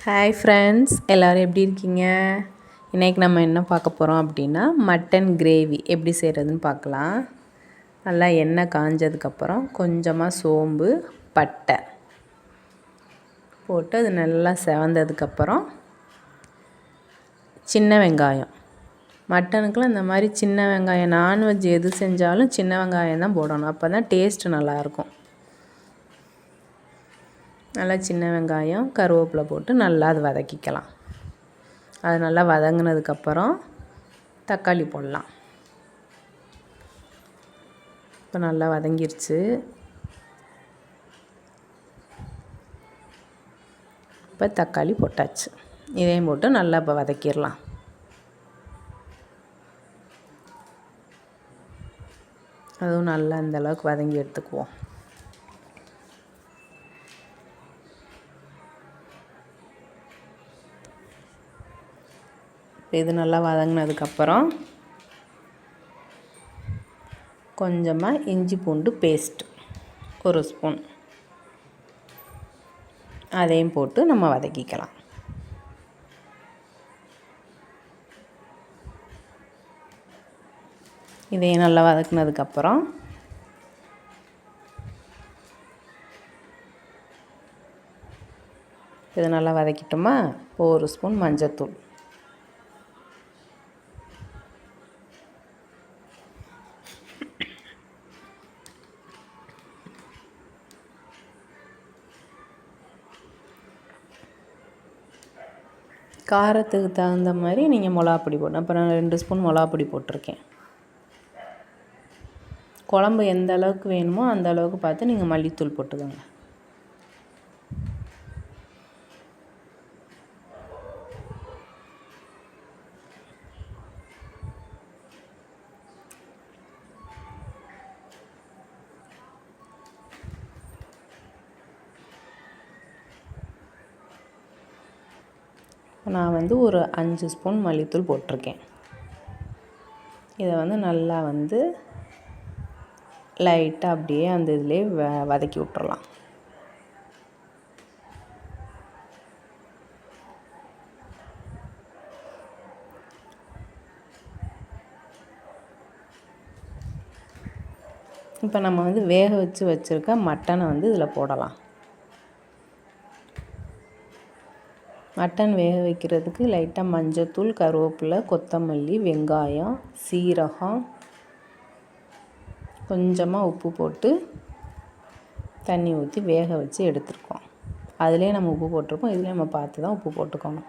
Hi friends, எல்லோரும் எப்படி இருக்கீங்க? இன்றைக்கி நம்ம என்ன பார்க்க போகிறோம் அப்படின்னா மட்டன் கிரேவி எப்படி செய்கிறதுன்னு பார்க்கலாம். நல்லா எண்ணெய் காஞ்சதுக்கப்புறம் கொஞ்சமாக சோம்பு, பட்டை போட்டு அது நல்லா செவந்ததுக்கப்புறம் சின்ன வெங்காயம், மட்டனுக்கெலாம் இந்த மாதிரி சின்ன வெங்காயம், நான்வெஜ் எது செஞ்சாலும் சின்ன வெங்காயம் தான் போடணும், அப்போ தான் டேஸ்ட்டு நல்லாயிருக்கும். நல்லா சின்ன வெங்காயம், கருவேப்பிலை போட்டு நல்லா அது வதக்கிக்கலாம். அது நல்லா வதங்கினதுக்கப்புறம் தக்காளி போடலாம். இப்போ நல்லா வதங்கிருச்சு. இப்போ தக்காளி போட்டாச்சு. இதையும் போட்டு நல்லா இப்போ வதக்கிடலாம். அதுவும் நல்லா இந்தளவுக்கு வதங்கி எடுத்துக்குவோம். இது நல்லா வதங்கினதுக்கப்புறம் கொஞ்சமாக இஞ்சி பூண்டு பேஸ்ட் 1 ஸ்பூன் அதையும் போட்டு நம்ம வதக்கிக்கலாம். இதையும் நல்லா வதக்கினதுக்கப்புறம் இது நல்லா வதக்கிட்டோமா, 1 ஸ்பூன் மஞ்சள்தூள், காரத்துக்கு தகுந்த மாதிரி நீங்கள் மிளகாப்பொடி போடணும். அப்புறம் நான் 2 ஸ்பூன் மிளகாப்பொடி போட்டிருக்கேன். குழம்பு எந்த அளவுக்கு வேணுமோ அந்த அளவுக்கு பார்த்து நீங்கள் மல்லித்தூள் போட்டுக்கோங்க. நான் வந்து ஒரு 5 ஸ்பூன் மல்லித்தூள் போட்டிருக்கேன். இதை நல்லா லைட்டாக அப்படியே அந்த இதிலே வதக்கி விட்டுறலாம். இப்போ நம்ம வேக வச்சுருக்க மட்டனை இதில் போடலாம். மட்டன் வேக வைக்கிறதுக்கு லைட்டாக மஞ்சத்தூள், கருவேப்பிலை, கொத்தமல்லி, வெங்காயம், சீரகம், கொஞ்சமாக உப்பு போட்டு தண்ணி ஊற்றி வேக வச்சு எடுத்துருக்கோம். அதிலே நம்ம உப்பு போட்டிருப்போம், இதிலே நம்ம பார்த்து தான் உப்பு போட்டுக்கணும்.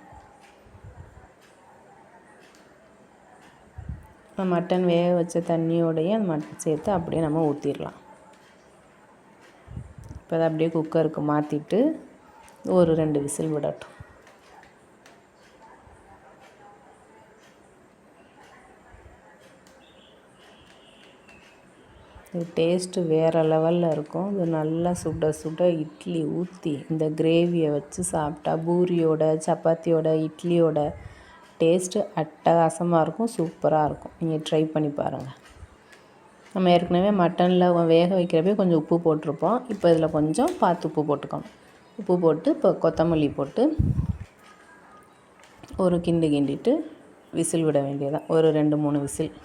மட்டன் வேக வச்ச தண்ணியோடையே அந்த மட்டன் சேர்த்து அப்படியே நம்ம ஊற்றிடலாம். இப்போ அதை அப்படியே குக்கருக்கு மாற்றிட்டு ஒரு 2 விசில் விடட்டும். இது டேஸ்ட்டு வேறு லெவலில் இருக்கும். இது நல்லா சுட சுட இட்லி ஊற்றி இந்த கிரேவியை வச்சு சாப்பிட்டா பூரியோட, சப்பாத்தியோட, இட்லியோட டேஸ்ட்டு அட்டகாசமாக இருக்கும், சூப்பராக இருக்கும். நீங்கள் ட்ரை பண்ணி பாருங்கள். நம்ம ஏற்கனவே மட்டனில் வேக வைக்கிறப்பே கொஞ்சம் உப்பு போட்டிருப்போம். இப்போ இதில் கொஞ்சம் பார்த்து உப்பு போட்டுக்கணும். உப்பு போட்டு இப்போ கொத்தமல்லி போட்டு ஒரு கிண்டிட்டு விசில் விட வேண்டியதான். ஒரு 2-3 விசில்.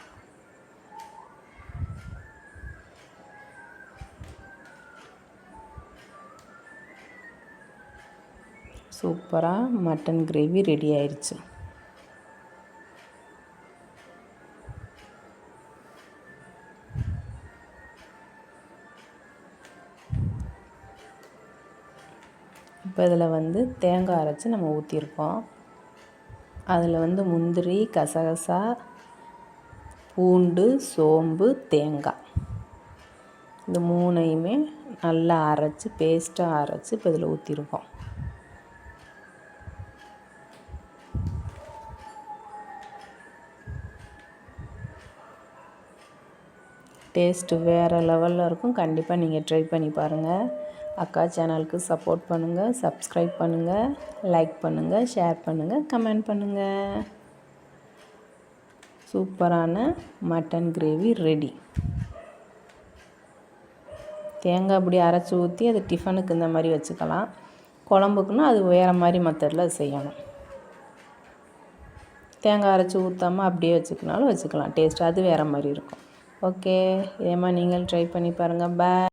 சூப்பராக மட்டன் கிரேவி ரெடி ஆயிடுச்சு. இப்போ இதில் தேங்காய் அரைச்சி நம்ம ஊற்றிருக்கோம். அதில் முந்திரி, கசகசா, பூண்டு, சோம்பு, தேங்காய் இந்த 3ஐயுமே நல்லா அரைச்சி பேஸ்ட்டாக அரைச்சி இப்போ இதில் ஊற்றிருக்கோம். டேஸ்ட்டு வேறு லெவலில் இருக்கும். கண்டிப்பாக நீங்கள் ட்ரை பண்ணி பாருங்கள். அக்கா சேனலுக்கு சப்போர்ட் பண்ணுங்கள், சப்ஸ்கிரைப் பண்ணுங்கள், லைக் பண்ணுங்கள், ஷேர் பண்ணுங்கள், கமெண்ட் பண்ணுங்கள். சூப்பரான மட்டன் கிரேவி ரெடி. தேங்காய் இப்படி அரைச்சி ஊற்றி அது டிஃபனுக்கு இந்த மாதிரி வச்சுக்கலாம். குழம்புக்குன்னா அது வேறு மாதிரி மெத்தடில் அது செய்யணும். தேங்காய் அரைச்சி ஊற்றாமல் அப்படியே வச்சுக்கினாலும் வச்சுக்கலாம். டேஸ்ட் அது வேறு மாதிரி இருக்கும். ஓகே, இதே மாதிரி நீங்கள் ட்ரை பண்ணி பாருங்கள். பாய்.